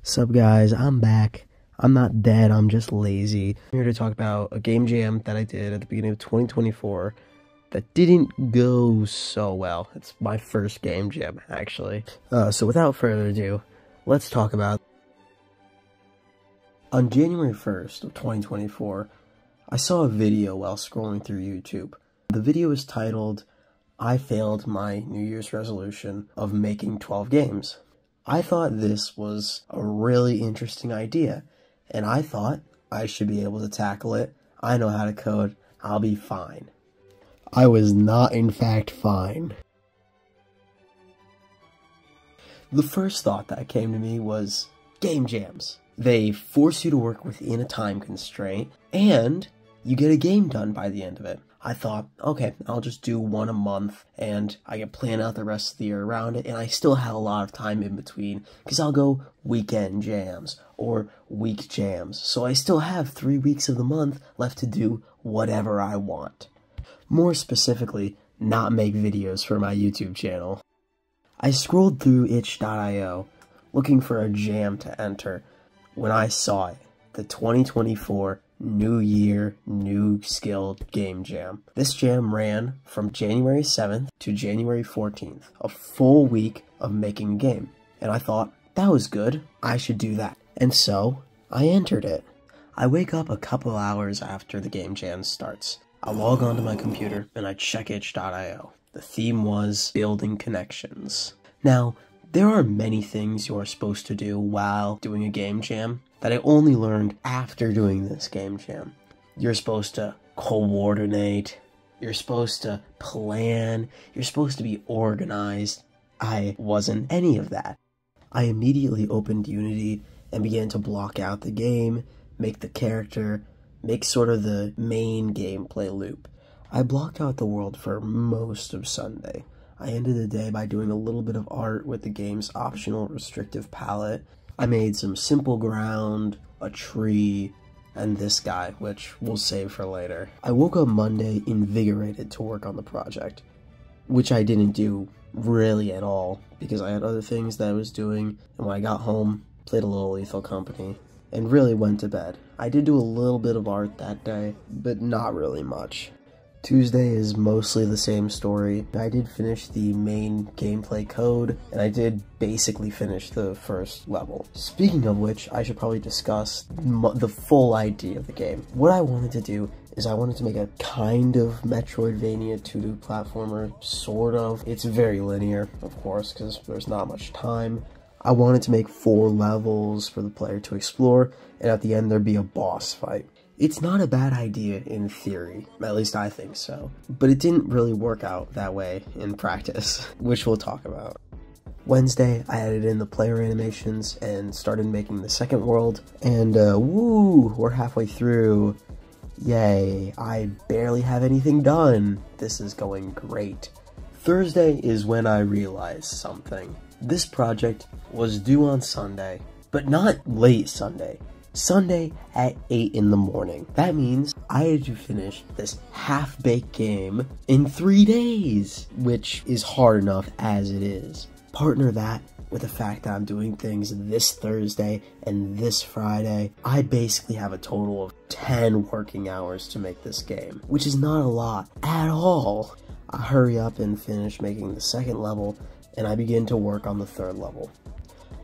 Sup guys, I'm back. I'm not dead, I'm just lazy. I'm here to talk about a game jam that I did at the beginning of 2024 that didn't go so well. It's my first game jam, actually. So without further ado, let's talk about... On January 1st of 2024, I saw a video while scrolling through YouTube. The video is titled, "I failed my New Year's resolution of making 12 games." I thought this was a really interesting idea, and I thought I should be able to tackle it. I know how to code, I'll be fine. I was not, in fact, fine. The first thought that came to me was game jams. They force you to work within a time constraint, and you get a game done by the end of it. I thought, okay, I'll just do one a month, and I can plan out the rest of the year around it, and I still have a lot of time in between, because I'll go weekend jams, or week jams, so I still have 3 weeks of the month left to do whatever I want. More specifically, not make videos for my YouTube channel. I scrolled through itch.io, looking for a jam to enter, when I saw it, the 2024 New Year, New Skill Game Jam. This jam ran from January 7th to January 14th, a full week of making a game. And I thought, that was good, I should do that. And so, I entered it. I wake up a couple hours after the game jam starts. I log onto my computer and I check itch.io. The theme was building connections. Now, there are many things you are supposed to do while doing a game jam that I only learned after doing this game jam. You're supposed to coordinate, you're supposed to plan, you're supposed to be organized. I wasn't any of that. I immediately opened Unity and began to block out the game, make the character, make sort of the main gameplay loop. I blocked out the world for most of Sunday. I ended the day by doing a little bit of art with the game's optional restrictive palette. I made some simple ground, a tree, and this guy, which we'll save for later. I woke up Monday invigorated to work on the project, which I didn't do really at all, because I had other things that I was doing, and when I got home, played a little Lethal Company, and really went to bed. I did do a little bit of art that day, but not really much. Tuesday is mostly the same story. I did finish the main gameplay code, and I did basically finish the first level. Speaking of which, I should probably discuss the full idea of the game. What I wanted to do is I wanted to make a kind of Metroidvania 2D platformer, sort of. It's very linear, of course, because there's not much time. I wanted to make 4 levels for the player to explore, and at the end there'd be a boss fight. It's not a bad idea in theory, at least I think so, but it didn't really work out that way in practice, which we'll talk about. Wednesday, I added in the player animations and started making the second world, and woo, we're halfway through. Yay, I barely have anything done. This is going great. Thursday is when I realized something. This project was due on Sunday, but not late Sunday. Sunday at 8 in the morning. That means I had to finish this half-baked game in 3 days, which is hard enough as it is. Partner that with the fact that I'm doing things this Thursday and this Friday, I basically have a total of 10 working hours to make this game, which is not a lot at all. I hurry up and finish making the second level, and I begin to work on the third level.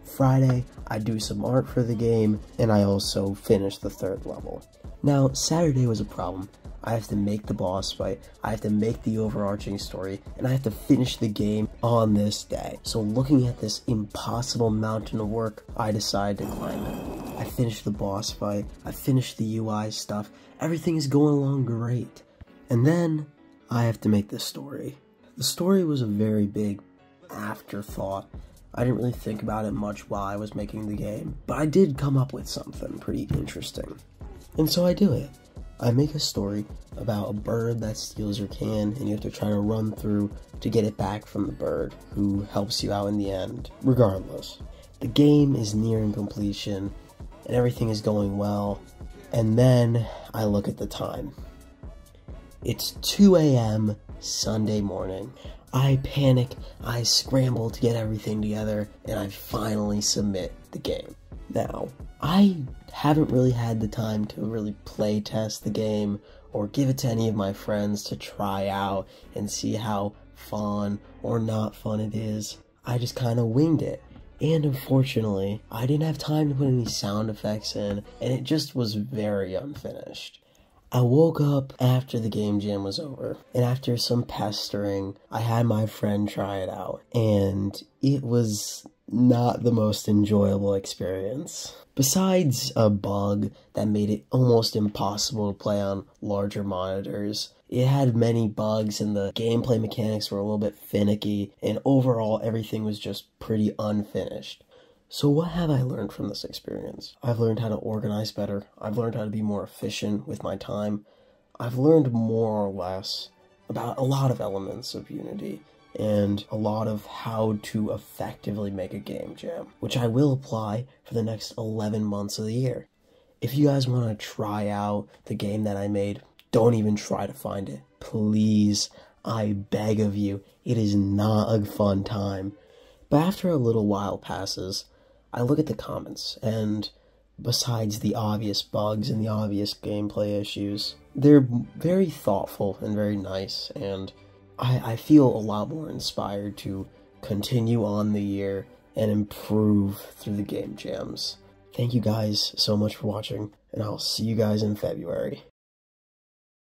Friday, I do some art for the game, and I also finish the third level. Now, Saturday was a problem. I have to make the boss fight, I have to make the overarching story, and I have to finish the game on this day. So looking at this impossible mountain of work, I decided to climb it. I finished the boss fight, I finished the UI stuff, everything is going along great. And then, I have to make the story. The story was a very big afterthought. I didn't really think about it much while I was making the game, but I did come up with something pretty interesting. And so I do it. I make a story about a bird that steals your can, and you have to try to run through to get it back from the bird, who helps you out in the end. Regardless, the game is nearing completion, and everything is going well, and then I look at the time. It's 2 a.m. Sunday morning. I panic, I scramble to get everything together, and I finally submit the game. Now, I haven't really had the time to really play test the game or give it to any of my friends to try out and see how fun or not fun it is. I just kind of winged it. And unfortunately, I didn't have time to put any sound effects in, and it just was very unfinished. I woke up after the game jam was over, and after some pestering, I had my friend try it out, and it was not the most enjoyable experience. Besides a bug that made it almost impossible to play on larger monitors, it had many bugs and the gameplay mechanics were a little bit finicky, and overall everything was just pretty unfinished. So what have I learned from this experience? I've learned how to organize better. I've learned how to be more efficient with my time. I've learned more or less about a lot of elements of Unity and a lot of how to effectively make a game jam, which I will apply for the next 11 months of the year. If you guys want to try out the game that I made, don't even try to find it. Please, I beg of you, it is not a fun time. But after a little while passes, I look at the comments, and besides the obvious bugs and the obvious gameplay issues, they're very thoughtful and very nice, and I feel a lot more inspired to continue on the year and improve through the game jams. Thank you guys so much for watching, and I'll see you guys in February.